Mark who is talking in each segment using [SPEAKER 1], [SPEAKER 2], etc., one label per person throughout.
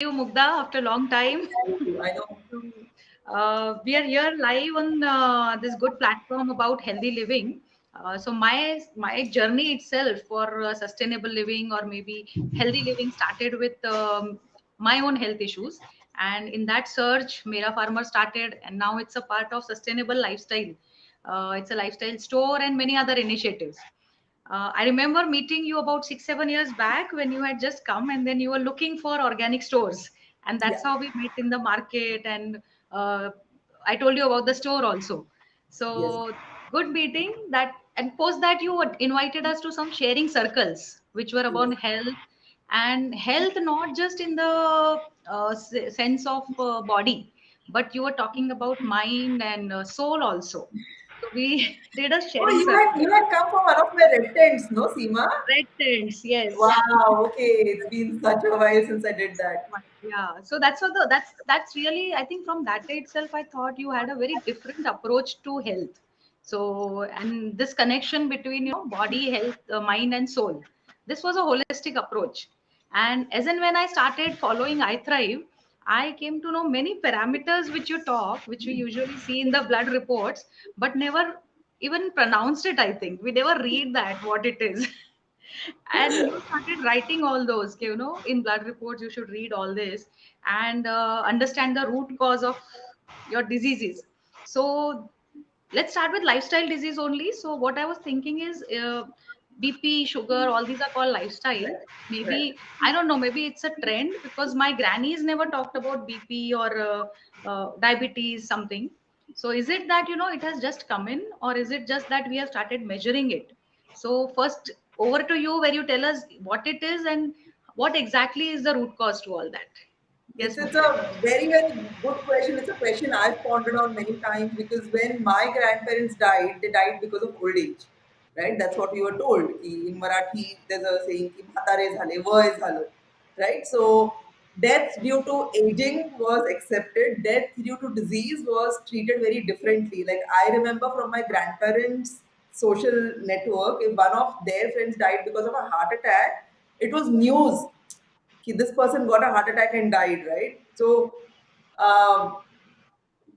[SPEAKER 1] You, Mugdha, after a long time.
[SPEAKER 2] Thank you. I know.
[SPEAKER 1] So, we are here live on this good platform about healthy living. So my journey itself for sustainable living or maybe healthy living started with my own health issues, and in that search, Mera Farmer started, and now it's a part of sustainable lifestyle. It's a lifestyle store and many other initiatives. I remember meeting you about 6, 7 years back when you had just come, and then you were looking for organic stores, and
[SPEAKER 2] Yeah.
[SPEAKER 1] that's how we met in the market. And I told you about the store also.
[SPEAKER 2] Yes.
[SPEAKER 1] So good meeting that, and post that you invited us to some sharing circles, which were
[SPEAKER 2] Yes.
[SPEAKER 1] about health, and health not just in the sense of body, but you were talking about mind and soul also. So we did a
[SPEAKER 2] Oh,
[SPEAKER 1] sharing
[SPEAKER 2] you had
[SPEAKER 1] circle.
[SPEAKER 2] come from one of my red tents, no, Seema?
[SPEAKER 1] Red tents, yes.
[SPEAKER 2] Wow. Okay. It's been such a while since I did that.
[SPEAKER 1] Yeah. So that's what that's really, I think from that day itself I thought you had a very different approach to health. So, and this connection between body, health, mind and soul. This was a holistic approach. And as and when I started following iThrive, I came to know many parameters which you talk, which we usually see in the blood reports, but never even pronounced it. I think we never read that what it is. And you started writing all those, in blood reports you should read all this and understand the root cause of your diseases. So let's start with lifestyle disease only. So what I was thinking is, BP, sugar, all these are called lifestyle.
[SPEAKER 2] Right.
[SPEAKER 1] Maybe,
[SPEAKER 2] Right.
[SPEAKER 1] I don't know, maybe it's a trend because my grannies never talked about BP or diabetes something. So is it that it has just come in, or is it just that we have started measuring it? So first, over to you, where you tell us what it is and what exactly is the root cause to all that.
[SPEAKER 2] It's,
[SPEAKER 1] Yes,
[SPEAKER 2] it's
[SPEAKER 1] Mukta.
[SPEAKER 2] a very, very good question. It's a question I've pondered on many times because when my grandparents died, they died because of old age. Right? That's what we were told. In Marathi, there's a saying, ki म्हातारे झाले, वय झालं. Right? So, death due to aging was accepted. Death due to disease was treated very differently. Like, I remember from my grandparents' social network, if one of their friends died because of a heart attack, it was news this person got a heart attack and died, right? So, um,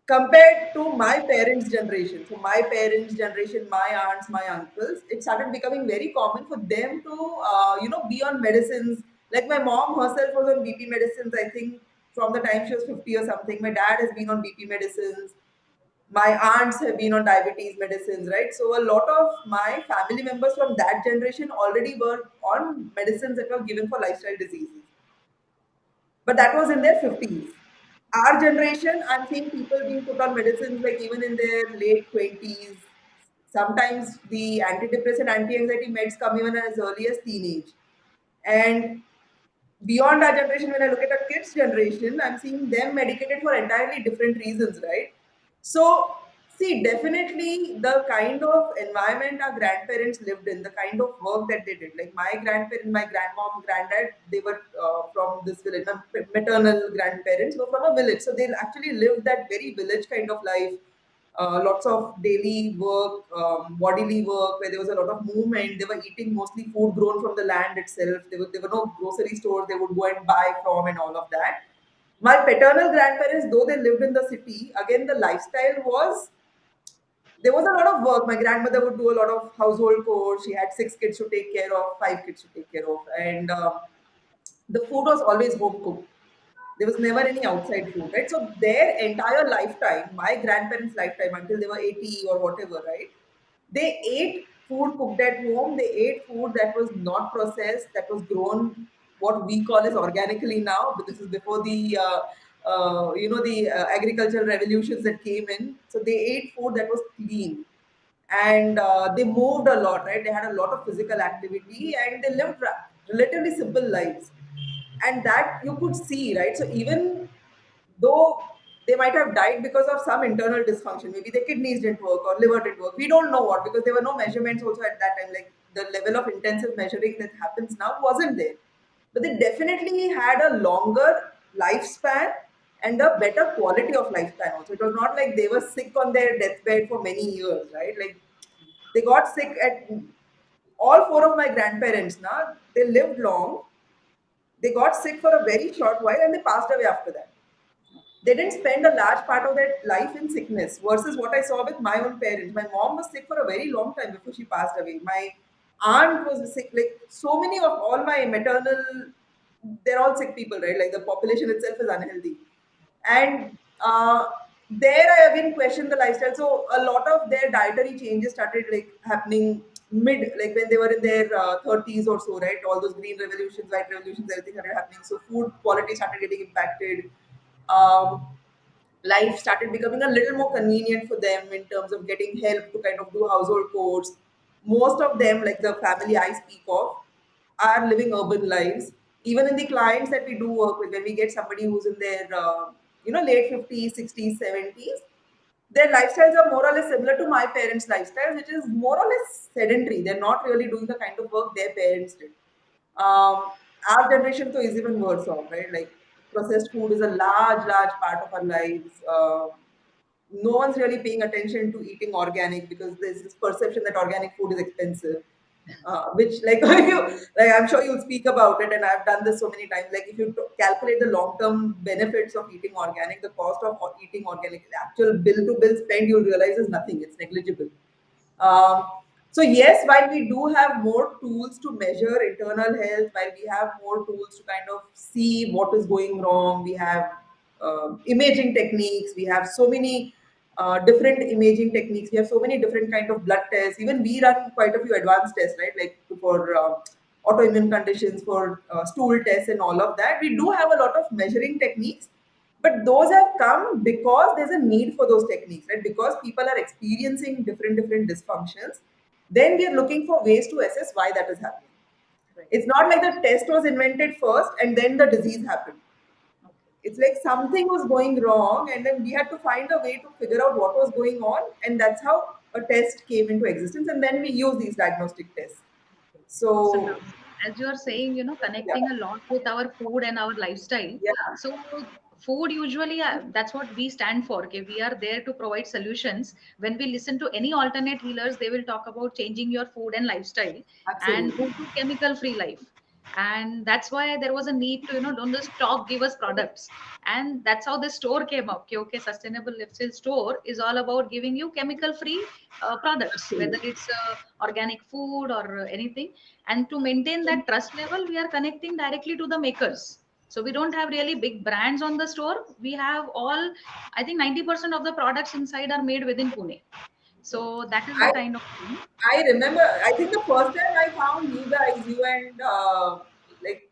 [SPEAKER 2] compared to my parents' generation, so my parents' generation, my aunts, my uncles, it started becoming very common for them to, be on medicines. Like my mom herself was on BP medicines, I think, from the time she was 50 or something. My dad has been on BP medicines. My aunts have been on diabetes medicines, right? So a lot of my family members from that generation already were on medicines that were given for lifestyle diseases, but that was in their 50s. Our generation, I'm seeing people being put on medicines like even in their late 20s. Sometimes the antidepressant, anti-anxiety meds come even as early as teenage. And beyond our generation, when I look at a kids' generation, I'm seeing them medicated for entirely different reasons, right? So, see, definitely the kind of environment our grandparents lived in, the kind of work that they did. Like my grandparents, my grandmom, granddad, they were from this village. My maternal grandparents were from a village, so they actually lived that very village kind of life. Lots of daily work, bodily work, where there was a lot of movement. They were eating mostly food grown from the land itself. There were no grocery stores they would go and buy from and all of that. My paternal grandparents, though they lived in the city, again the lifestyle was there was a lot of work. My grandmother would do a lot of household chores. She had 6 kids to take care of, 5 kids to take care of, and the food was always home cooked. There was never any outside food, right? So their entire lifetime, my grandparents' lifetime, until they were 80 or whatever, right? They ate food cooked at home. They ate food that was not processed, that was grown what we call as organically now. But this is before the agricultural revolutions that came in. So they ate food that was clean, and they moved a lot, right? They had a lot of physical activity and they lived relatively simple lives, and that you could see, right? So even though they might have died because of some internal dysfunction, maybe their kidneys didn't work or liver didn't work, we don't know what, because there were no measurements also at that time. Like the level of intensive measuring that happens now wasn't there, but they definitely had a longer lifespan and a better quality of lifespan also. It was not like they were sick on their deathbed for many years, right? Like they got sick at all four of my grandparents now, they lived long, They got sick for a very short while and they passed away after that. They didn't spend a large part of their life in sickness versus what I saw with my own parents. My mom was sick for a very long time before she passed away. My aunt was sick, like so many of all my maternal, they're all sick people, right? Like the population itself is unhealthy. And there I again questioned the lifestyle. So a lot of their dietary changes started like happening mid, like when they were in their 30s or so, right? All those green revolutions, white revolutions, everything started happening. So food quality started getting impacted. um, Life started becoming a little more convenient for them in terms of getting help to kind of do household chores. Most of them, like the family I speak of, are living urban lives. Even in the clients that we do work with, when we get somebody who's in their late 50s, 60s, 70s, their lifestyles are more or less similar to my parents' lifestyle, which is more or less sedentary. They're not really doing the kind of work their parents did. Our generation, though, is even worse off, right? Like processed food is a large part of our lives. No one's really paying attention to eating organic because there's this perception that organic food is expensive. Which, like, if you, like, I'm sure you'll speak about it, and I've done this so many times. Like, if you calculate the long-term benefits of eating organic, the cost of eating organic, the actual bill-to-bill spend, you'll realize is nothing. It's negligible. Um, so yes, while we do have more tools to measure internal health, while we have more tools to kind of see what is going wrong, we have imaging techniques. We have so many different imaging techniques. We have so many different kind of blood tests. Even we run quite a few advanced tests, right? Like for autoimmune conditions, for stool tests, and all of that. We do have a lot of measuring techniques, but those have come because there's a need for those techniques, right? Because people are experiencing different dysfunctions, then we are looking for ways to assess why that is happening.
[SPEAKER 1] Right.
[SPEAKER 2] It's not like the test was invented first and then the disease happened.
[SPEAKER 1] Okay.
[SPEAKER 2] It's like something was going wrong and then we had to find a way to figure out what was going on, and that's how a test came into existence, and then we use these diagnostic tests.
[SPEAKER 1] Okay. So now,
[SPEAKER 2] So
[SPEAKER 1] as you are saying,
[SPEAKER 2] yeah,
[SPEAKER 1] connecting a lot with our food and our lifestyle.
[SPEAKER 2] yeah,
[SPEAKER 1] So food usually, that's what we stand for. Okay, we are there to provide solutions. When we listen to any alternate healers, they will talk about changing your food and lifestyle and
[SPEAKER 2] absolutely.
[SPEAKER 1] move to chemical-free life. And that's why there was a need to, don't just talk, give us products. And that's how the store came up. Okay, okay, sustainable lifestyle store is all about giving you chemical-free products, whether
[SPEAKER 2] Absolutely.
[SPEAKER 1] it's organic food or anything. And to maintain that trust level, we are connecting directly to the makers. So we don't have really big brands on the store. We have all, I think 90% of the products inside are made within Pune. So that is the
[SPEAKER 2] I
[SPEAKER 1] kind of thing.
[SPEAKER 2] I remember. I think the first time I found you guys, you and like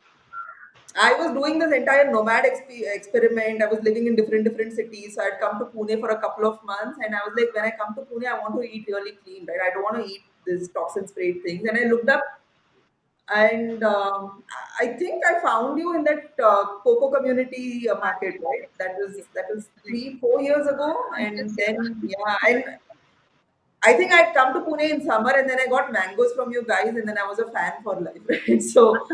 [SPEAKER 2] I was doing this entire nomad experiment. I was living in different cities. So I'd come to Pune for a couple of months, and I was like, when I come to Pune, I want to eat really clean, right? I don't want to eat this toxin sprayed things. And I looked up, and I think I found you in that cocoa community market, right?
[SPEAKER 1] Yes,
[SPEAKER 2] That was
[SPEAKER 1] correct.
[SPEAKER 2] 3 4 years ago,
[SPEAKER 1] Yes,
[SPEAKER 2] and
[SPEAKER 1] yeah.
[SPEAKER 2] then yeah, and I think I'd come to Pune in summer and then I got mangoes from you guys and then I was a fan for life, right? So,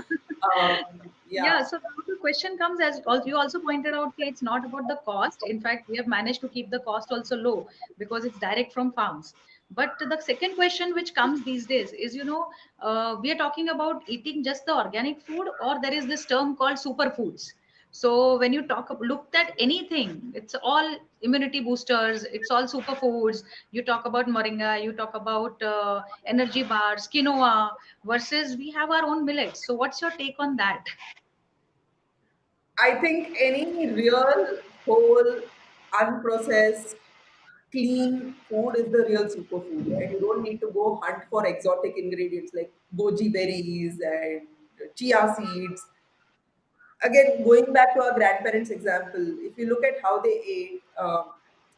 [SPEAKER 1] Yeah,
[SPEAKER 2] yeah,
[SPEAKER 1] so now the question comes, as you also pointed out, okay, it's not about the cost. In fact, we have managed to keep the cost also low because it's direct from farms. But the second question which comes these days is, we are talking about eating just the organic food, or there is this term called superfoods. So when you looked at anything, it's all immunity boosters, it's all superfoods. You talk about moringa, you talk about energy bars, quinoa, versus we have our own millets. So what's your take on that?
[SPEAKER 2] I think any real, whole, unprocessed, clean food is the real superfood, right? You don't need to go hunt for exotic ingredients like goji berries and chia seeds. Again, going back to our grandparents' example, if you look at how they ate,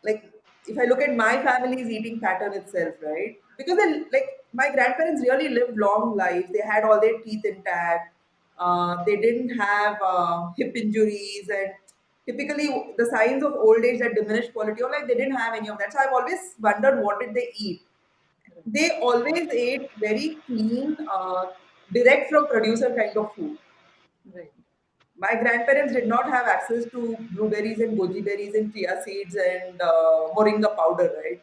[SPEAKER 2] like if I look at my family's eating pattern itself, right? Because they, like my grandparents really lived long lives. They had all their teeth intact. They didn't have hip injuries, and typically the signs of old age that diminished quality of life. They didn't have any of that. So I've always wondered what did they eat. They always ate very clean, direct from producer kind of food.
[SPEAKER 1] Right.
[SPEAKER 2] My grandparents did not have access to blueberries and goji berries and chia seeds and moringa powder, right?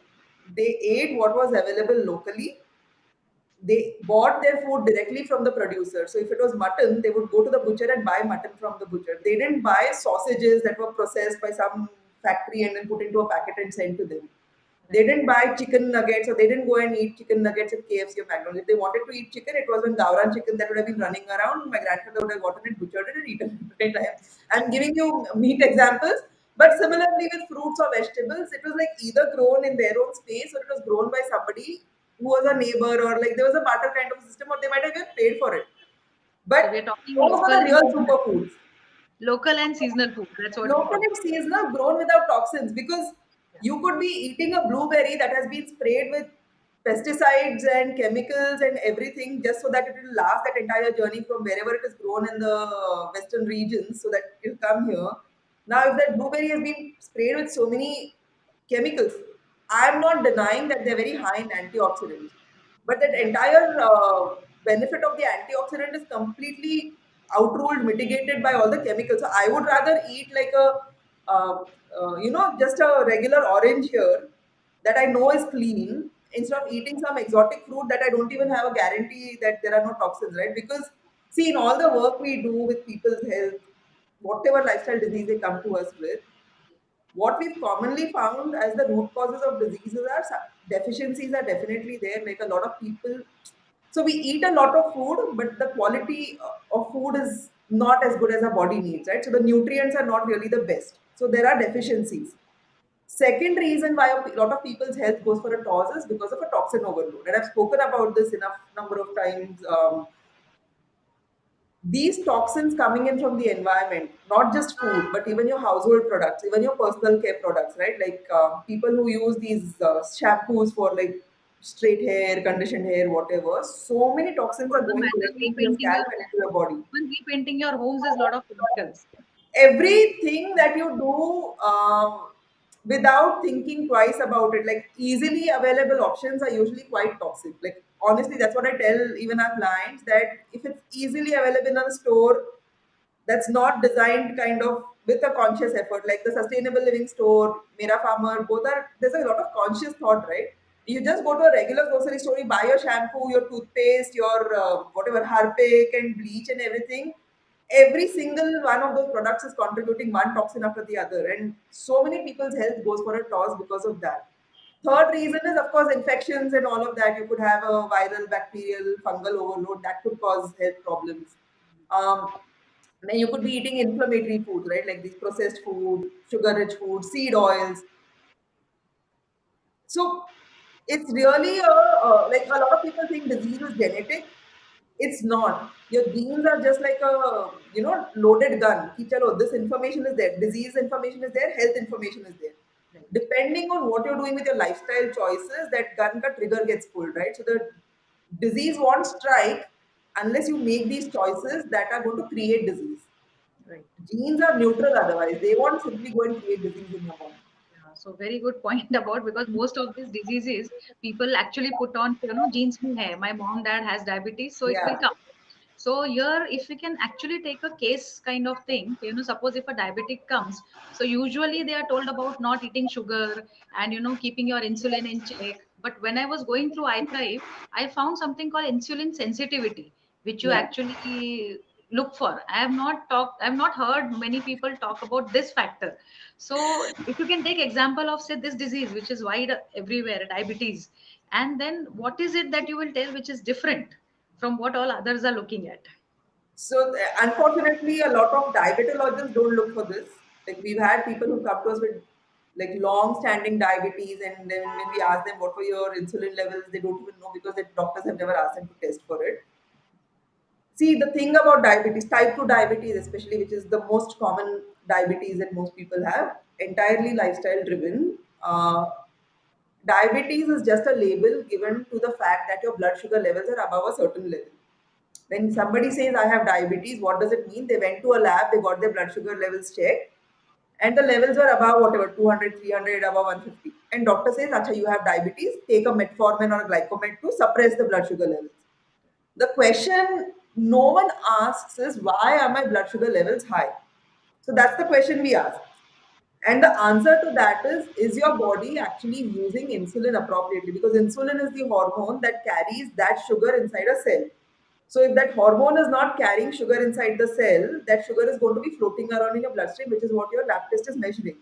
[SPEAKER 2] They ate what was available locally. they bought their food directly from the producer. So if it was mutton, they would go to the butcher and buy mutton from the butcher. They didn't buy sausages that were processed by some factory and then put into a packet and sent to them. They
[SPEAKER 1] Right.
[SPEAKER 2] didn't buy chicken nuggets, or they didn't go and eat chicken nuggets at KFC or McDonald's. If they wanted to eat chicken, it was when Gauran chicken that would have been running around. My grandfather would have gotten it, butchered it, and eaten it. I'm giving you meat examples. But similarly with fruits or vegetables, it was like either grown in their own space or it was grown by somebody who was a neighbor, or like there was a barter kind of system, or they might have even paid for it. But
[SPEAKER 1] So we're talking
[SPEAKER 2] those were
[SPEAKER 1] local
[SPEAKER 2] the
[SPEAKER 1] and
[SPEAKER 2] real
[SPEAKER 1] seasonal.
[SPEAKER 2] superfoods.
[SPEAKER 1] Local and seasonal food. That's what we
[SPEAKER 2] Local
[SPEAKER 1] talk.
[SPEAKER 2] and seasonal, grown without toxins, because you could be eating a blueberry that has been sprayed with pesticides and chemicals and everything just so that it will last that entire journey from wherever it is grown in the western regions so that it will come here. Now if that blueberry has been sprayed with so many chemicals, I'm not denying that they're very high in antioxidants, but that
[SPEAKER 1] Yeah.
[SPEAKER 2] entire benefit of the antioxidant is completely outruled, mitigated by all the chemicals. So I would rather eat like a, just a regular orange here that I know is clean instead of eating some exotic fruit that I don't even have a guarantee that there are no toxins, right? Because see, in all the work we do with people's health, whatever lifestyle disease they come to us with, what we've commonly found as the root causes of diseases are deficiencies are definitely there. Like a lot of people, so we eat a lot of food, but the quality of food is not as good as our body needs, right? So the nutrients are not really the best. So there are deficiencies. Second reason why a lot of people's health goes for a toss is because of a toxin overload. And I've spoken about this enough number of times. These toxins coming in from the environment, not just food, but even your household products, even your personal care products, right? Like people who use these shampoos for like straight hair, conditioned hair, whatever. So many toxins
[SPEAKER 1] For
[SPEAKER 2] are
[SPEAKER 1] the
[SPEAKER 2] going
[SPEAKER 1] matter,
[SPEAKER 2] directly into your
[SPEAKER 1] repainting
[SPEAKER 2] scalp
[SPEAKER 1] your
[SPEAKER 2] and
[SPEAKER 1] home.
[SPEAKER 2] into your body.
[SPEAKER 1] Even repainting your homes is a lot of chemicals.
[SPEAKER 2] Everything that you do without thinking twice about it, like easily available options are usually quite toxic. Like honestly, that's what I tell even our clients, that if it's easily available in a store that's not designed kind of with a conscious effort, like the sustainable living store, Mera Farmer, both are, there's a lot of conscious thought, right? You just go to a regular grocery store, you buy your shampoo, your toothpaste, your whatever Harpic and bleach and everything. Every single one of those products is contributing one toxin after the other, and so many people's health goes for a toss because of that. Third reason is, of course, infections and all of that. You could have a viral, bacterial, fungal overload that could cause health problems. Um, then you could be eating inflammatory foods, right? Like these processed food, sugar-rich food, seed oils. So it's really like a lot of people think disease is genetic. It's not. Your genes are just like a loaded gun. Ki chalo, this information is there, disease information is there, health information is there.
[SPEAKER 1] Right.
[SPEAKER 2] Depending on what you're doing with your lifestyle choices, that gun ka trigger gets pulled, right? So the disease won't strike unless you make these choices that are going to create disease.
[SPEAKER 1] Right.
[SPEAKER 2] Genes are neutral otherwise. They won't simply go and create disease in your body.
[SPEAKER 1] Yeah, so very good point about, because most of these diseases people actually put on, genes mein hai. My mom, dad has diabetes, so it will
[SPEAKER 2] Yeah.
[SPEAKER 1] come. So here, if we can actually take a case kind of thing, suppose if a diabetic comes, so usually they are told about not eating sugar and keeping your insulin in check. But when I was going through iThrive, I found something called insulin sensitivity, which you
[SPEAKER 2] Yeah.
[SPEAKER 1] actually look for. I have not heard many people talk about this factor. So if you can take example of, say, this disease, which is wide everywhere, diabetes, and then what is it that you will tell which is different from what all others are looking at?
[SPEAKER 2] So unfortunately, a lot of diabetologists don't look for this. Like we've had people who come to us with like long-standing diabetes, and then when we ask them what were your insulin levels, they don't even know because the doctors have never asked them to test for it. See, the thing about diabetes, type 2 diabetes especially, which is the most common diabetes that most people have, entirely lifestyle driven. Diabetes is just a label given to the fact that your blood sugar levels are above a certain level. When somebody says I have diabetes, what does it mean? They went to a lab, they got their blood sugar levels checked, and the levels were above whatever 200, 300, above 150. And doctor says, Acha, you have diabetes, take a metformin or a glycomed to suppress the blood sugar levels. The question no one asks is, why are my blood sugar levels high? So that's the question we ask. And the answer to that is your body actually using insulin appropriately? Because insulin is the hormone that carries that sugar inside a cell. So if that hormone is not carrying sugar inside the cell, that sugar is going to be floating around in your bloodstream, which is what your lab test is measuring.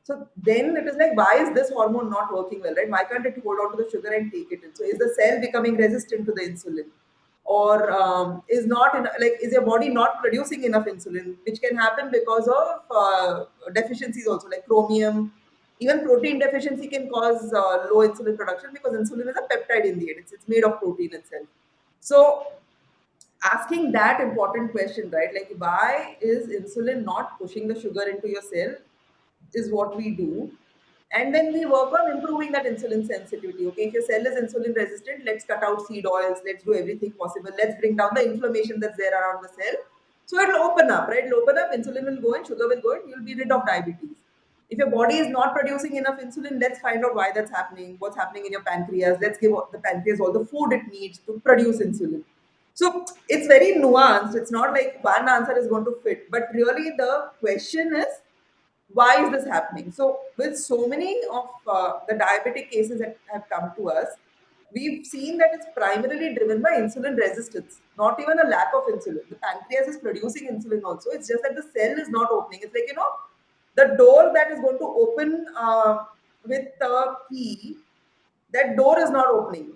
[SPEAKER 2] So then it is like, why is this hormone not working well, right? Why can't it hold on to the sugar and take it in? So is the cell becoming resistant to the insulin? Or is not in, like, is your body not producing enough insulin, which can happen because of deficiencies also, like chromium. Even protein deficiency can cause low insulin production, because insulin is a peptide in the end. It's made of protein itself. So asking that important question, right? Like, why is insulin not pushing the sugar into your cell, is what we do. And then we work on improving that insulin sensitivity. Okay, if your cell is insulin resistant, let's cut out seed oils, let's do everything possible, let's bring down the inflammation that's there around the cell. So it'll open up, right? It'll open up, insulin will go in, sugar will go in, you'll be rid of diabetes. If your body is not producing enough insulin, let's find out why that's happening, what's happening in your pancreas. Let's give the pancreas all the food it needs to produce insulin. So it's very nuanced. It's not like one answer is going to fit, but really the question is, why is this happening? So with so many of the diabetic cases that have come to us, we've seen that it's primarily driven by insulin resistance, not even a lack of insulin. The pancreas is producing insulin also. It's just that the cell is not opening. It's like, the door that is going to open with the key, that door is not opening,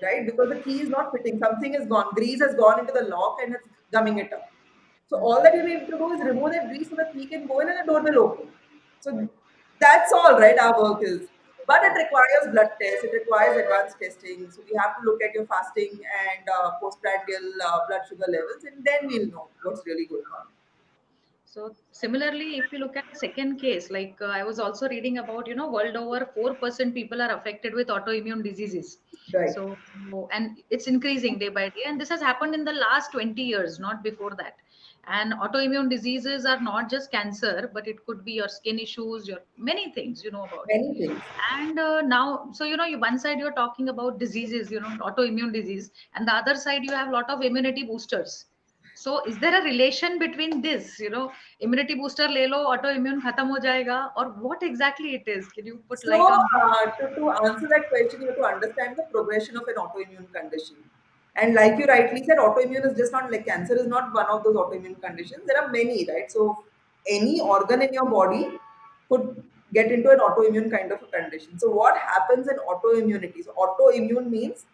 [SPEAKER 2] right? Because the key is not fitting. Something is gone. Grease has gone into the lock and it's gumming it up. So all that you need to do is remove that grease so that key can go in and the door will open. So that's all, right? Our work is. But it requires blood tests. It requires advanced testing. So we have to look at your fasting and postprandial blood sugar levels, and then we'll know what's really going on.
[SPEAKER 1] So similarly, if you look at the second case, like I was also reading about, world over 4% people are affected with autoimmune diseases.
[SPEAKER 2] Right.
[SPEAKER 1] So, and it's increasing day by day. And this has happened in the last 20 years, not before that. And autoimmune diseases are not just cancer, but it could be your skin issues, your many things, you know about it.
[SPEAKER 2] Many things.
[SPEAKER 1] And now, so, one side you're talking about diseases, autoimmune disease, and the other side you have a lot of immunity boosters. So is there a relation between this, immunity booster ले लो autoimmune खत्म हो जाएगा, or what exactly it is? Can you put
[SPEAKER 2] So,
[SPEAKER 1] light on this?
[SPEAKER 2] to answer that question, you have to understand the progression of an autoimmune condition. And like you rightly said, autoimmune is just not like cancer is not one of those autoimmune conditions. There are many, right? So, any organ in your body could get into an autoimmune kind of a condition. So, what happens in autoimmunity? So, autoimmune means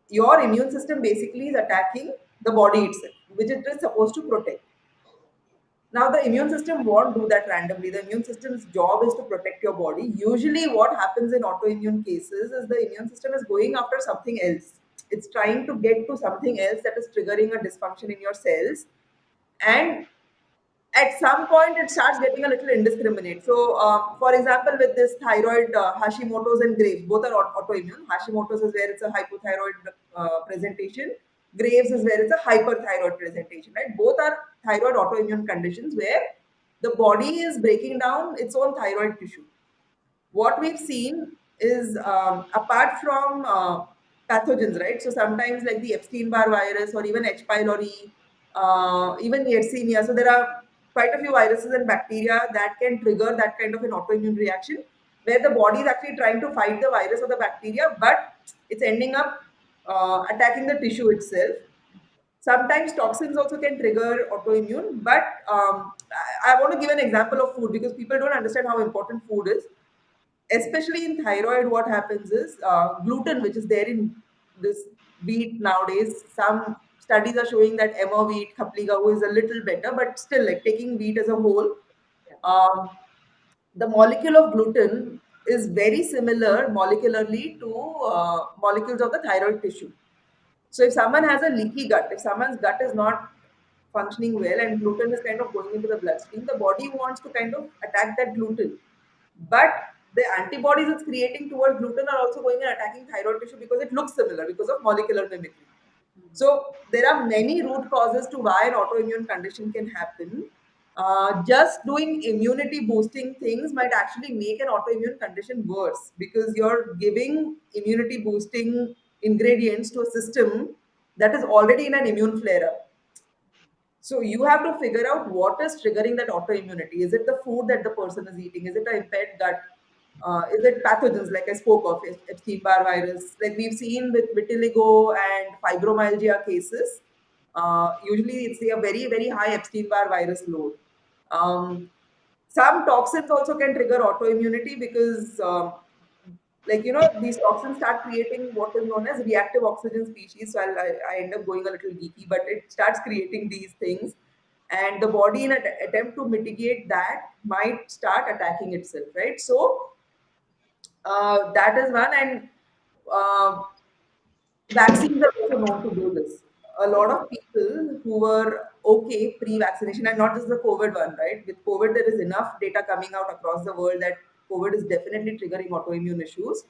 [SPEAKER 2] your immune system basically is attacking the body itself, which it is supposed to protect. Now, the immune system won't do that randomly. The immune system's job is to protect your body. Usually, what happens in autoimmune cases is the immune system is going after something else. It's trying to get to something else that is triggering a dysfunction in your cells. And at some point it starts getting a little indiscriminate. So, for example, with this thyroid, Hashimoto's and Graves, both are autoimmune. Hashimoto's is where it's a hypothyroid presentation. Graves is where it's a hyperthyroid presentation, right? Both are thyroid autoimmune conditions where the body is breaking down its own thyroid tissue. What we've seen is, apart from pathogens, right? So sometimes like the Epstein-Barr virus or even H. pylori, even Yersinia. So there are quite a few viruses and bacteria that can trigger that kind of an autoimmune reaction, where the body is actually trying to fight the virus or the bacteria, but it's ending up attacking the tissue itself. Sometimes toxins also can trigger autoimmune, but I want to give an example of food, because people don't understand how important food is. Especially in thyroid, what happens is, gluten, which is there in this wheat nowadays. Some studies are showing that emmer wheat, khapli gahu is a little better, but still, like taking wheat as a whole,
[SPEAKER 1] Yeah.
[SPEAKER 2] um, the molecule of gluten is very similar molecularly to molecules of the thyroid tissue. So if someone has a leaky gut, if someone's gut is not functioning well and gluten is kind of going into the bloodstream, the body wants to kind of attack that gluten. But the antibodies it's creating towards gluten are also going and attacking thyroid tissue, because it looks similar because of molecular mimicry. So there are many root causes to why an autoimmune condition can happen. Just doing immunity boosting things might actually make an autoimmune condition worse, because you're giving immunity boosting ingredients to a system that is already in an immune flare up. So you have to figure out what is triggering that autoimmunity. Is it the food that the person is eating? Is it an impaired gut? Is it pathogens like I spoke of, Epstein-Barr virus? Like we've seen with vitiligo and fibromyalgia cases, usually it's a very, very high Epstein-Barr virus load. Um, some toxins also can trigger autoimmunity because, like, these toxins start creating what is known as reactive oxygen species. So I end up going a little geeky, but it starts creating these things. And the body, in an attempt to mitigate that, might start attacking itself, right? So that is one. And uh, vaccines are also known to do this. A lot of people who were okay pre-vaccination, and not just the COVID one, right? With COVID, there is enough data coming out across the world that COVID is definitely triggering autoimmune issues,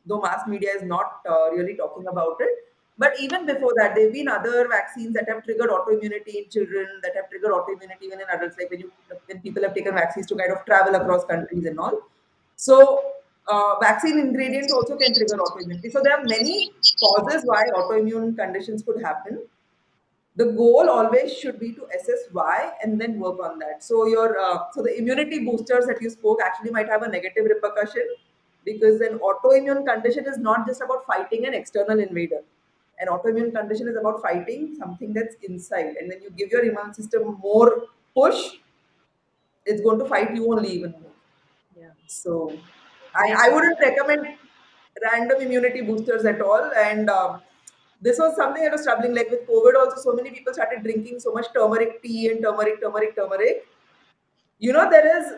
[SPEAKER 2] though mass media is not really talking about it. But even before that, there have been other vaccines that have triggered autoimmunity in children, that have triggered autoimmunity even in adults, like when people have taken vaccines to kind of travel across countries and all. So, vaccine ingredients also can trigger autoimmunity. So, there are many causes why autoimmune conditions could happen. The goal always should be to assess why and then work on that. So, so the immunity boosters that you spoke actually might have a negative repercussion, because an autoimmune condition is not just about fighting an external invader. An autoimmune condition is about fighting something that's inside. And when you give your immune system more push, it's going to fight you only even more.
[SPEAKER 1] Yeah.
[SPEAKER 2] So
[SPEAKER 1] Great.
[SPEAKER 2] I wouldn't recommend random immunity boosters at all. And this was something I was troubling. Like with COVID, also so many people started drinking so much turmeric tea and turmeric. There is,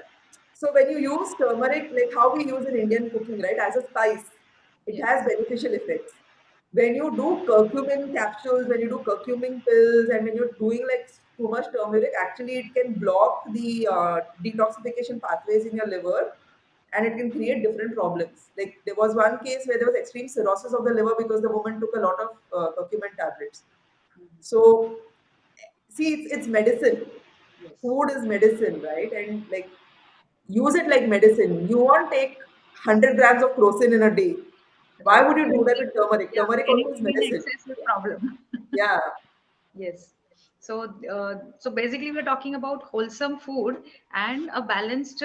[SPEAKER 2] so when you use turmeric, like how we use in Indian cooking, right, as a spice, it
[SPEAKER 1] Yes.
[SPEAKER 2] has beneficial effects. When you do curcumin capsules, when you do curcumin pills, and when you're doing like too much turmeric, actually it can block the detoxification pathways in your liver, and it can create different problems. Like there was one case where there was extreme cirrhosis of the liver because the woman took a lot of curcumin tablets. So see, it's medicine.
[SPEAKER 1] Yes.
[SPEAKER 2] Food is medicine, right? And like use it like medicine. You won't take 100 grams of crocin in a day. Why
[SPEAKER 1] Right.
[SPEAKER 2] would you do that with turmeric?
[SPEAKER 1] Yeah,
[SPEAKER 2] Turmeric also is
[SPEAKER 1] anything in
[SPEAKER 2] medicine.
[SPEAKER 1] excess is problem.
[SPEAKER 2] Yeah.
[SPEAKER 1] Yes. So basically, we're talking about wholesome food and a balanced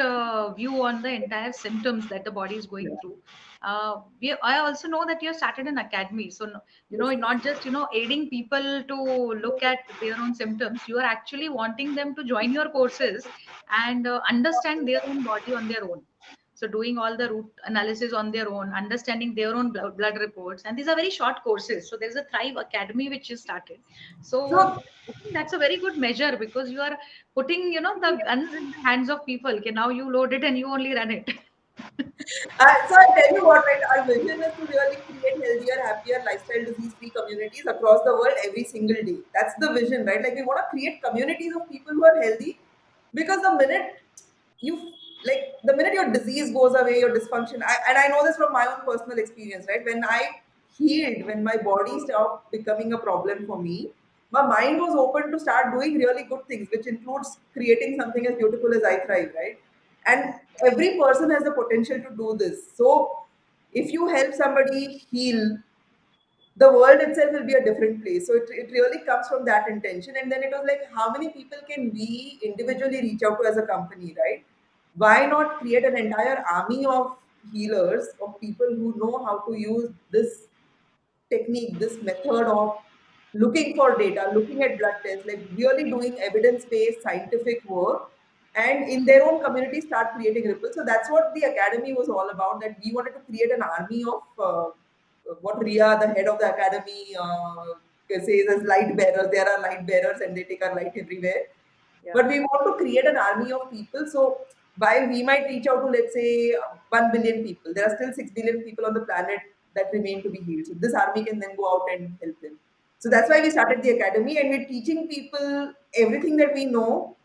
[SPEAKER 1] view on the entire symptoms that the body is
[SPEAKER 2] Yeah.
[SPEAKER 1] going through. I also know that you have started an academy. So,
[SPEAKER 2] Yes.
[SPEAKER 1] not just, aiding people to look at their own symptoms, you are actually wanting them to join your courses and understand their own body on their own. So doing all the root analysis on their own, understanding their own blood reports, and these are very short courses. So there's a Thrive Academy which is started. So
[SPEAKER 2] So,
[SPEAKER 1] I think that's a very good measure because you are putting, the guns in the hands of people. Okay, now you load it and you only run it.
[SPEAKER 2] so I tell you what, right? Our vision is to really create healthier, happier, lifestyle disease-free communities across the world every single day. That's the vision, right? Like we want to create communities of people who are healthy, because you the minute your disease goes away, your dysfunction, and I know this from my own personal experience, right? When I healed, when my body stopped becoming a problem for me, my mind was open to start doing really good things, which includes creating something as beautiful as iThrive, right? And every person has the potential to do this. So if you help somebody heal, the world itself will be a different place. So it really comes from that intention. And then it was like, how many people can we individually reach out to as a company, right? Why not create an entire army of healers, of people who know how to use this technique, this method of looking for data, looking at blood tests, like really doing evidence based scientific work, and in their own community start creating ripples. So that's what the academy was all about. That we wanted to create an army of what Ria, the head of the academy, says as light bearers. There are light bearers and they take our light everywhere.
[SPEAKER 1] Yeah.
[SPEAKER 2] But we want to create an army of people. So while we might reach out to, let's say, 1 billion people, there are still 6 billion people on the planet that remain to be healed. So this army can then go out and help them. So that's why we started the academy, and we're teaching people everything that we know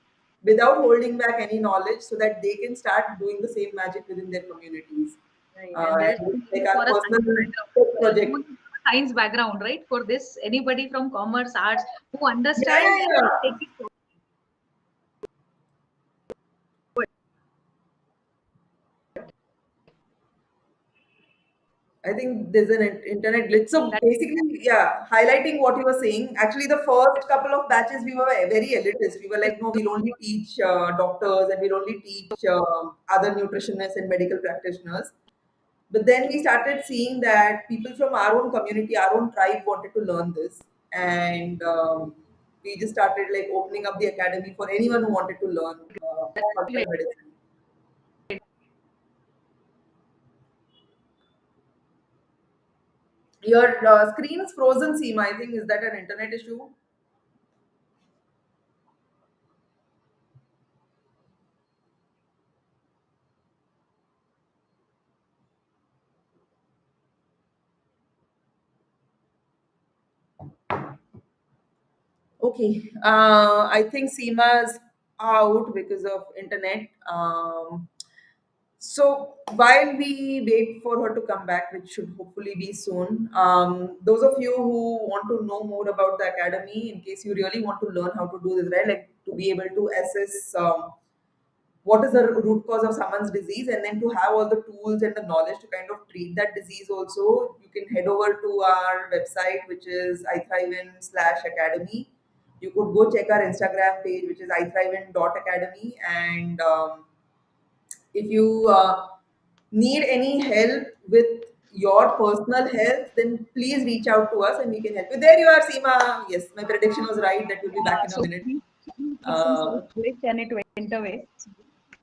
[SPEAKER 2] without holding back any knowledge, so that they can start doing the same magic within their communities.
[SPEAKER 1] Right. And there is
[SPEAKER 2] And
[SPEAKER 1] no
[SPEAKER 2] it's like
[SPEAKER 1] need
[SPEAKER 2] our
[SPEAKER 1] for a science
[SPEAKER 2] personal
[SPEAKER 1] background.
[SPEAKER 2] pet
[SPEAKER 1] There is no
[SPEAKER 2] project.
[SPEAKER 1] need for a science background, right? For this, anybody from commerce, arts who
[SPEAKER 2] Yeah,
[SPEAKER 1] understands
[SPEAKER 2] yeah,
[SPEAKER 1] and
[SPEAKER 2] yeah.
[SPEAKER 1] take it forward.
[SPEAKER 2] I think there's an internet glitch. So
[SPEAKER 1] That
[SPEAKER 2] basically, yeah, highlighting what you were saying. Actually, the first couple of batches we were very elitist. We were like, no, we'll only teach doctors and we'll only teach other nutritionists and medical practitioners. But then we started seeing that people from our own community, our own tribe wanted to learn this. And we just started like opening up the academy for anyone who wanted to learn
[SPEAKER 1] that's
[SPEAKER 2] functional medicine. Your screen is frozen, Seema. I think, is that an internet issue? Okay. I think Seema's out because of internet. So while we wait for her to come back, which should hopefully be soon, those of you who want to know more about the academy, in case you really want to learn how to do this, right? Like to be able to assess what is the root cause of someone's disease, and then to have all the tools and the knowledge to kind of treat that disease also, you can head over to our website, which is iThrive/academy. You could go check our Instagram page, which is iThrive.academy. And if you need any help with your personal health, then please reach out to us and we can help you. There you are, Seema. Yes, my prediction was right that you'll be back in a
[SPEAKER 1] so
[SPEAKER 2] minute.
[SPEAKER 1] we had some
[SPEAKER 2] Uh,
[SPEAKER 1] slight glitch and it went away.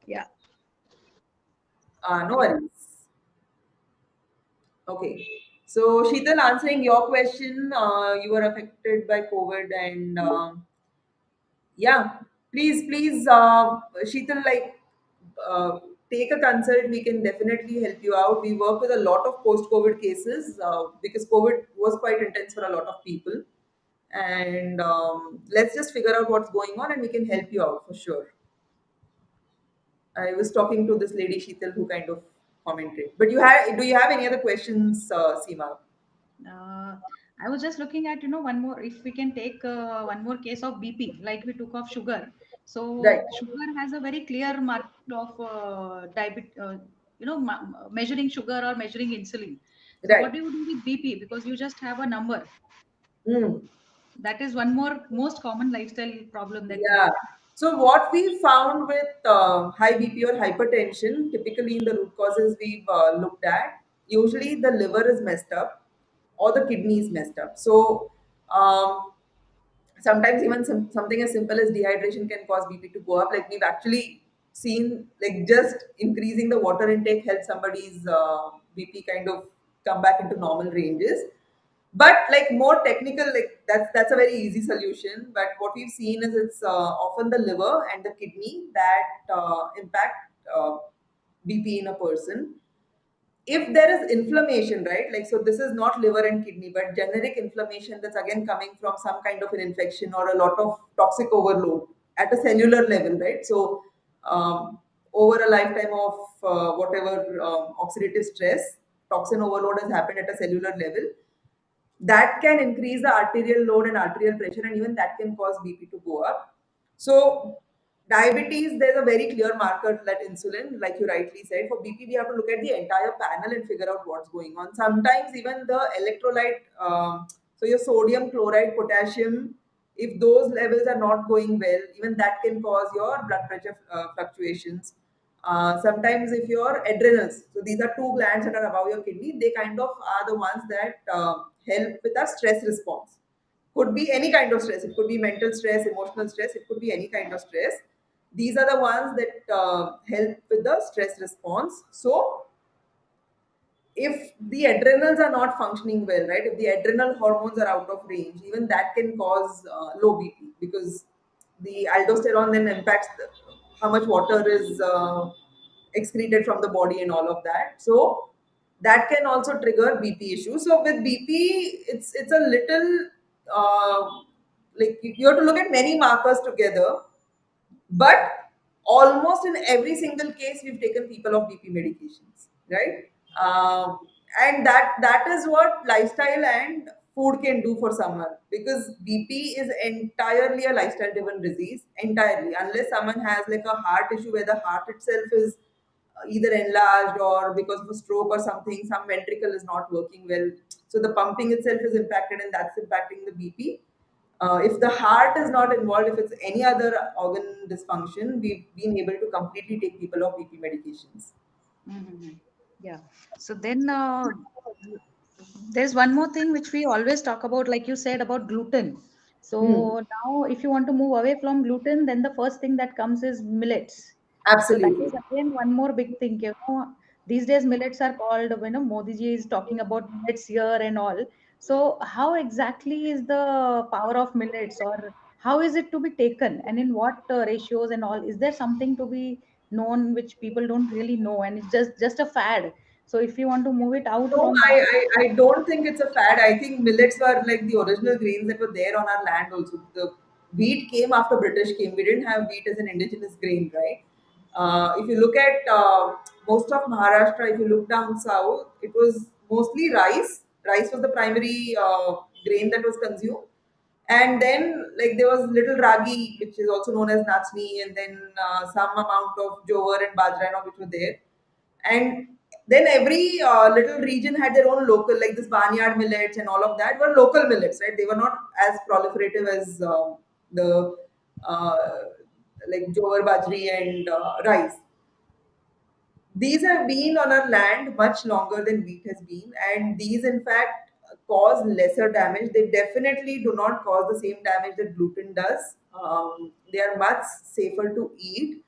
[SPEAKER 1] Yeah.
[SPEAKER 2] no worries. Okay. So, Sheetal, answering your question, you were affected by COVID, and yeah, please, Sheetal, like, take a consult. We can definitely help you out. We work with a lot of post-COVID cases because COVID was quite intense for a lot of people. And let's just figure out what's going on, and we can help you out for sure. I was talking to this lady Sheetal who kind of commented. But do you have any other questions, Seema?
[SPEAKER 1] Uh, I was just looking at, one more, if we can take one more case of BP, like we took of sugar.
[SPEAKER 2] Right.
[SPEAKER 1] So sugar has a very clear mark of diabetes, measuring sugar or measuring insulin. So what
[SPEAKER 2] Right.
[SPEAKER 1] do you do with BP? Because you just have a number.
[SPEAKER 2] Mm.
[SPEAKER 1] That is one more most common lifestyle problem that we
[SPEAKER 2] Yeah.
[SPEAKER 1] have.
[SPEAKER 2] So what we found with high BP or hypertension, typically in the root causes we've looked at, usually the liver is messed up or the kidney is messed up. So sometimes even something as simple as dehydration can cause BP to go up. Like we've actually seen, like just increasing the water intake helps somebody's BP kind of come back into normal ranges. But like more technical, like that's a very easy solution. But what we've seen is it's often the liver and the kidney that impact BP in a person. If there is inflammation, right? Like, so this is not liver and kidney, but generic inflammation that's again coming from some kind of an infection or a lot of toxic overload at a cellular level, right? So, over a lifetime of whatever oxidative stress, toxin overload has happened at a cellular level, that can increase the arterial load and arterial pressure, and even that can cause BP to go up. So diabetes, there's a very clear marker, that insulin, like you rightly said. For BP, we have to look at the entire panel and figure out what's going on. Sometimes even the electrolyte, so your sodium, chloride, potassium, if those levels are not going well, even that can cause your blood pressure fluctuations. Sometimes if your adrenals, so these are two glands that are above your kidney, they kind of are the ones that help with our stress response. Could be any kind of stress. It could be mental stress, emotional stress. It could be any kind of stress. These are the ones that help with the stress response. So if the adrenals are not functioning well, right? If the adrenal hormones are out of range, even that can cause low BP, because the aldosterone then impacts how much water is excreted from the body and all of that. So that can also trigger BP issues. So with BP, it's a little like you have to look at many markers together, but almost in every single case, we've taken people off BP medications, right? Um, and that is what lifestyle and food can do for someone, because BP is entirely a lifestyle driven disease, entirely, unless someone has like a heart issue where the heart itself is either enlarged or because of a stroke or something, some ventricle is not working well. So the pumping itself is impacted, and that's impacting the BP. If the heart is not involved, if it's any other organ dysfunction, we've been able to completely take people off BP medications.
[SPEAKER 1] Mm-hmm. Yeah. So then there's one more thing which we always talk about, like you said about gluten.
[SPEAKER 2] Hmm.
[SPEAKER 1] So now, if you want to move away from gluten, then the first thing that comes is millets. So that is
[SPEAKER 2] Absolutely.
[SPEAKER 1] again one more big thing. These days millets are called, Modi ji is talking about millets here and all. So how exactly is the power of millets, or how is it to be taken, and in what ratios and all? Is there something to be known which people don't really know, and it's just a fad? So if you want to move it out
[SPEAKER 2] No,
[SPEAKER 1] from that.
[SPEAKER 2] I don't think it's a fad. I think millets were like the original grains that were there on our land also. The wheat came after British came. We didn't have wheat as an indigenous grain, right? If you look at most of Maharashtra, if you look down south, it was mostly rice. Rice was the primary grain that was consumed. And then, like, there was little ragi, which is also known as nachni, and then some amount of jowar and bajra, and all, which were there. And then every little region had their own local, like this barnyard millets and all of that were local millets, right? They were not as proliferative as the uh, like jowar, bajri, and rice. These have been on our land much longer than wheat has been, and these, in fact, cause lesser damage. They definitely do not cause the same damage that gluten does. They are much safer to eat.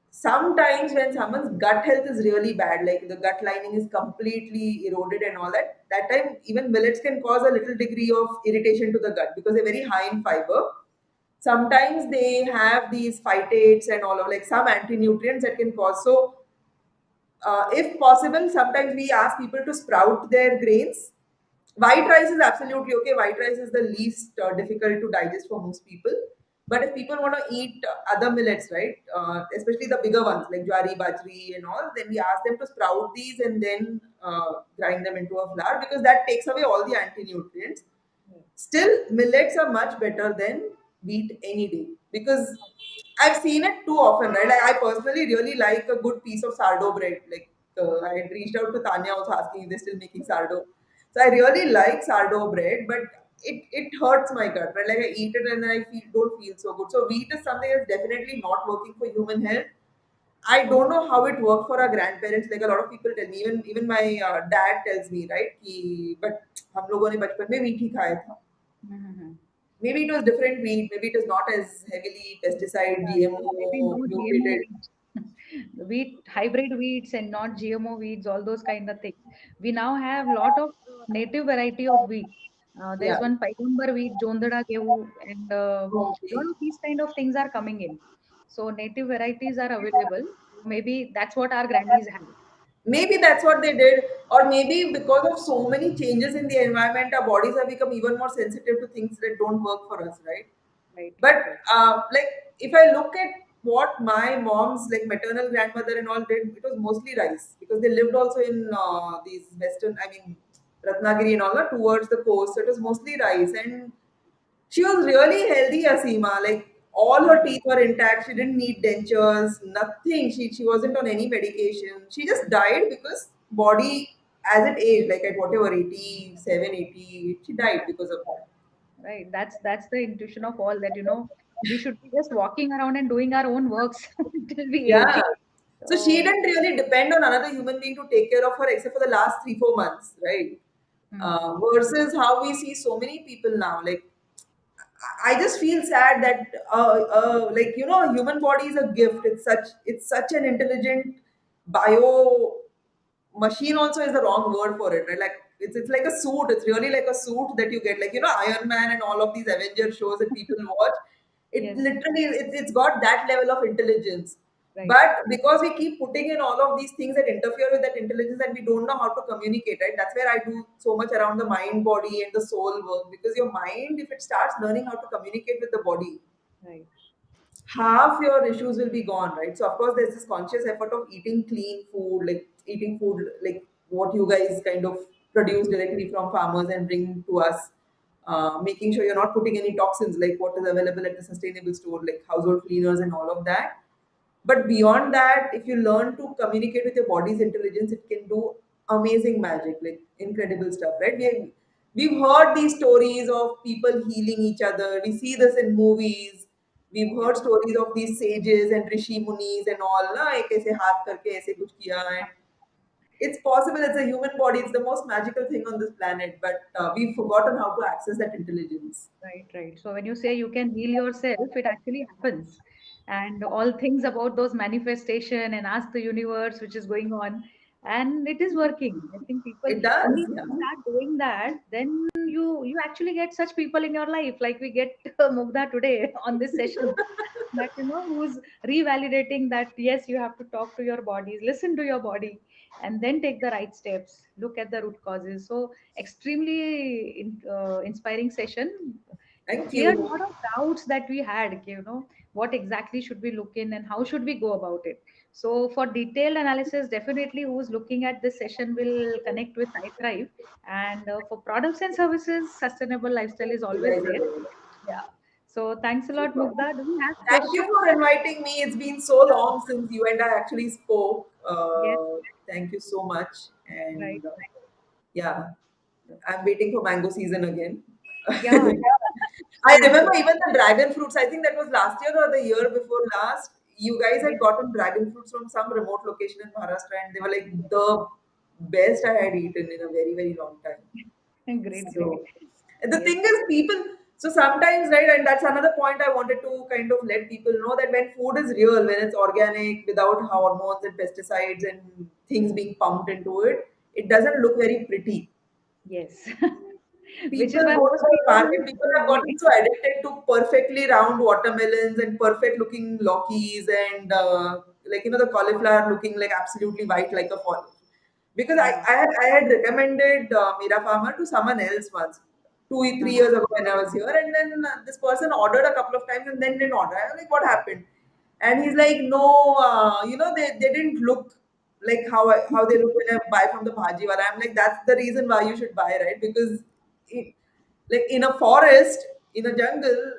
[SPEAKER 2] Sometimes when someone's gut health is really bad, like the gut lining is completely eroded and all that, that time even millets can cause a little degree of irritation to the gut because they're very high in fiber. Sometimes they have these phytates and all of, like, some anti-nutrients that can cause. So if possible, sometimes we ask people to sprout their grains. White rice is absolutely okay. White rice is the least difficult to digest for most people. But if people want to eat other millets, right, especially the bigger ones like jwari, bajri, and all, then we ask them to sprout these and then grind them into a flour because that takes away all the anti nutrients. Still, millets are much better than wheat any day because I've seen it too often, right? Like, I personally really like a good piece of sourdough bread. Like, I had reached out to Tanya also asking if they're still making sourdough. So I really like sourdough bread, but it hurts my gut, right? Like, I eat it and then I don't feel so good. So wheat is something that's definitely not working for human health. I don't know how it worked for our grandparents. Like, a lot of people tell me, even my dad tells me, right? कि but हम लोगों ने बचपन में wheat ही खाया था.
[SPEAKER 1] Mm-hmm.
[SPEAKER 2] Maybe it was different wheat. Maybe it is not as heavily pesticide,
[SPEAKER 1] Yeah, maybe
[SPEAKER 2] GMO
[SPEAKER 1] no GMO
[SPEAKER 2] mutated.
[SPEAKER 1] wheat, wheat, hybrid wheats and not GMO wheats, all those kind of things. We now have lot of native variety of wheat. There's
[SPEAKER 2] Yeah.
[SPEAKER 1] one Paigambar wheat, Jondada Gehu, and lot
[SPEAKER 2] Okay.
[SPEAKER 1] of these kind of things are coming in. So native varieties are available. Maybe that's what our grannies had.
[SPEAKER 2] Maybe that's what they did, or maybe because of so many changes in the environment, our bodies have become even more sensitive to things that don't work for us, right?
[SPEAKER 1] Right, right,
[SPEAKER 2] But
[SPEAKER 1] right.
[SPEAKER 2] like, if I look at what my mom's, like, maternal grandmother and all did, it was mostly rice because they lived also in these western, I mean, Ratnagiri and all that towards the coast. So it was mostly rice, and she was really healthy, Asima. Like, all her teeth were intact. She didn't need dentures, nothing. She wasn't on any medication. She just died because body, as it aged, like at whatever 87, 80, she died because of that.
[SPEAKER 1] Right. That's the intuition of all that, we should be just walking around and doing our own works until we age.
[SPEAKER 2] Yeah. So she
[SPEAKER 1] So,
[SPEAKER 2] didn't really depend on another human being to take care of her except for the last 3, 4 months, right?
[SPEAKER 1] mm,
[SPEAKER 2] Versus how we see so many people now. Like, I just feel sad that like, human body is a gift. It's such an intelligent bio machine. Also is the wrong word for it, right? Like, it's like a suit. It's really like a suit that you get, like, Iron Man and all of these Avenger shows that people watch. It
[SPEAKER 1] yes,
[SPEAKER 2] literally, it's got that level of intelligence.
[SPEAKER 1] right,
[SPEAKER 2] But because we keep putting in all of these things that interfere with that intelligence, and we don't know how to communicate, right? That's where I do so much around the mind, body, and the soul work. Because your mind, if it starts learning how to communicate with the body,
[SPEAKER 1] right,
[SPEAKER 2] half your issues will be gone, right? So of course there's this conscious effort of eating clean food, like eating food like what you guys kind of produce directly from farmers and bring to us. Making sure you're not putting any toxins like what is available at the sustainable store, like household cleaners and all of that. But beyond that, if you learn to communicate with your body's intelligence, it can do amazing magic, like incredible stuff, right? We've heard these stories of people healing each other. We see this in movies. We've
[SPEAKER 1] Yeah.
[SPEAKER 2] heard stories of these sages and rishi munis and all. Na, ek aise haath karke aise kuch kiya, and it's possible. It's a human body. It's the most magical thing on this planet, but we've forgotten how to access that intelligence.
[SPEAKER 1] Right, right. So when you say you can heal yourself, it actually happens. And all things about those manifestation and ask the universe, which is going on, and it is working. I think people
[SPEAKER 2] It does,
[SPEAKER 1] only if
[SPEAKER 2] yeah.
[SPEAKER 1] you start doing that, then you actually get such people in your life, like we get Mugdha today on this session, that who's revalidating that yes, you have to talk to your bodies, listen to your body, and then take the right steps, look at the root causes. So extremely inspiring session. It
[SPEAKER 2] Thank
[SPEAKER 1] cleared a
[SPEAKER 2] you.
[SPEAKER 1] lot of doubts that we had, what exactly should we look in and how should we go about it. So for detailed analysis, definitely who's looking at this session will connect with iThrive. And for products and services, sustainable lifestyle is
[SPEAKER 2] You
[SPEAKER 1] always
[SPEAKER 2] guys
[SPEAKER 1] there.
[SPEAKER 2] are right.
[SPEAKER 1] Yeah. So thanks a lot,
[SPEAKER 2] Super.
[SPEAKER 1] Mugdha. Do we have
[SPEAKER 2] Thank you
[SPEAKER 1] questions?
[SPEAKER 2] for inviting me. It's been so long since you and I actually spoke.
[SPEAKER 1] Yes.
[SPEAKER 2] Thank you so much.
[SPEAKER 1] Right.
[SPEAKER 2] And yeah, I'm waiting for mango season again.
[SPEAKER 1] Yeah.
[SPEAKER 2] I
[SPEAKER 1] True.
[SPEAKER 2] remember even the dragon fruits. I think that was last year or the year before last. You guys had gotten dragon fruits from some remote location in Maharashtra, and they were like the best I had eaten in a very, very long time.
[SPEAKER 1] Great, great.
[SPEAKER 2] So the
[SPEAKER 1] Yes.
[SPEAKER 2] thing is, people. So sometimes, right, and that's another point I wanted to kind of let people know that when food is real, when it's organic, without hormones and pesticides and things being pumped into it, it doesn't look very pretty.
[SPEAKER 1] Yes. Which
[SPEAKER 2] People
[SPEAKER 1] is why
[SPEAKER 2] go to
[SPEAKER 1] most
[SPEAKER 2] the
[SPEAKER 1] people
[SPEAKER 2] market, people
[SPEAKER 1] go
[SPEAKER 2] have
[SPEAKER 1] away.
[SPEAKER 2] gotten so addicted to perfectly round watermelons and perfect looking lokis and like the cauliflower looking like absolutely white like a fall. Because
[SPEAKER 1] Yeah.
[SPEAKER 2] I had recommended Mira Farmer to someone else once, two, three
[SPEAKER 1] Uh-huh.
[SPEAKER 2] years ago when I was here, and then this person ordered a couple of times and then didn't order. I was like, what happened? And he's like, no, they didn't look like how they look when I buy from the bhaji wala. I'm like, that's the reason why you should buy, right? Because it, like in a forest, in a jungle,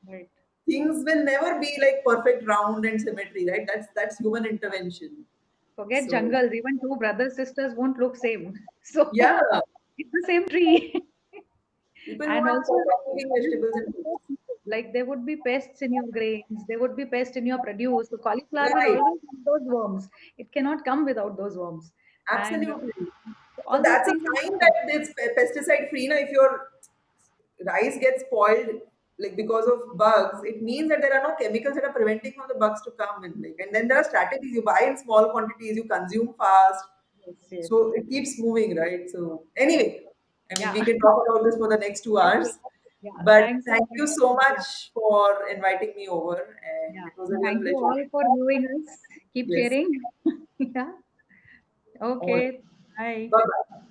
[SPEAKER 1] Right.
[SPEAKER 2] things will never be like perfect round and symmetry, right? That's human intervention.
[SPEAKER 1] Forget
[SPEAKER 2] So
[SPEAKER 1] jungles. Even two brothers, sisters won't look same.
[SPEAKER 2] yeah,
[SPEAKER 1] So it's the same tree.
[SPEAKER 2] people
[SPEAKER 1] And
[SPEAKER 2] want
[SPEAKER 1] also,
[SPEAKER 2] perfect looking vegetables and fruits.
[SPEAKER 1] like there would be pests in your grains, there would be pests in your produce. So cauliflower will
[SPEAKER 2] Right,
[SPEAKER 1] always have those worms. It cannot come without those worms. And
[SPEAKER 2] absolutely. So
[SPEAKER 1] all these
[SPEAKER 2] that's a
[SPEAKER 1] things
[SPEAKER 2] sign
[SPEAKER 1] are
[SPEAKER 2] that it's pesticide free. Now, if your rice gets spoiled like because of bugs, it means that there are no chemicals that are preventing from the bugs to come in. Like, and then there are strategies. You buy in small quantities, you consume fast,
[SPEAKER 1] yes, yes.
[SPEAKER 2] so it keeps moving, right? So anyway, I mean, we
[SPEAKER 1] Yeah.
[SPEAKER 2] can talk about this for the next two
[SPEAKER 1] Yes, yes.
[SPEAKER 2] hours.
[SPEAKER 1] Yeah.
[SPEAKER 2] But
[SPEAKER 1] Thanks a
[SPEAKER 2] thank
[SPEAKER 1] lot.
[SPEAKER 2] you so
[SPEAKER 1] Yeah.
[SPEAKER 2] much for inviting me over, and
[SPEAKER 1] Yeah.
[SPEAKER 2] it was a real
[SPEAKER 1] Thank you
[SPEAKER 2] pleasure.
[SPEAKER 1] all for viewing us. Keep
[SPEAKER 2] Yes.
[SPEAKER 1] sharing. Yeah.
[SPEAKER 2] All right.
[SPEAKER 1] Okay. Bye.
[SPEAKER 2] Bye bye.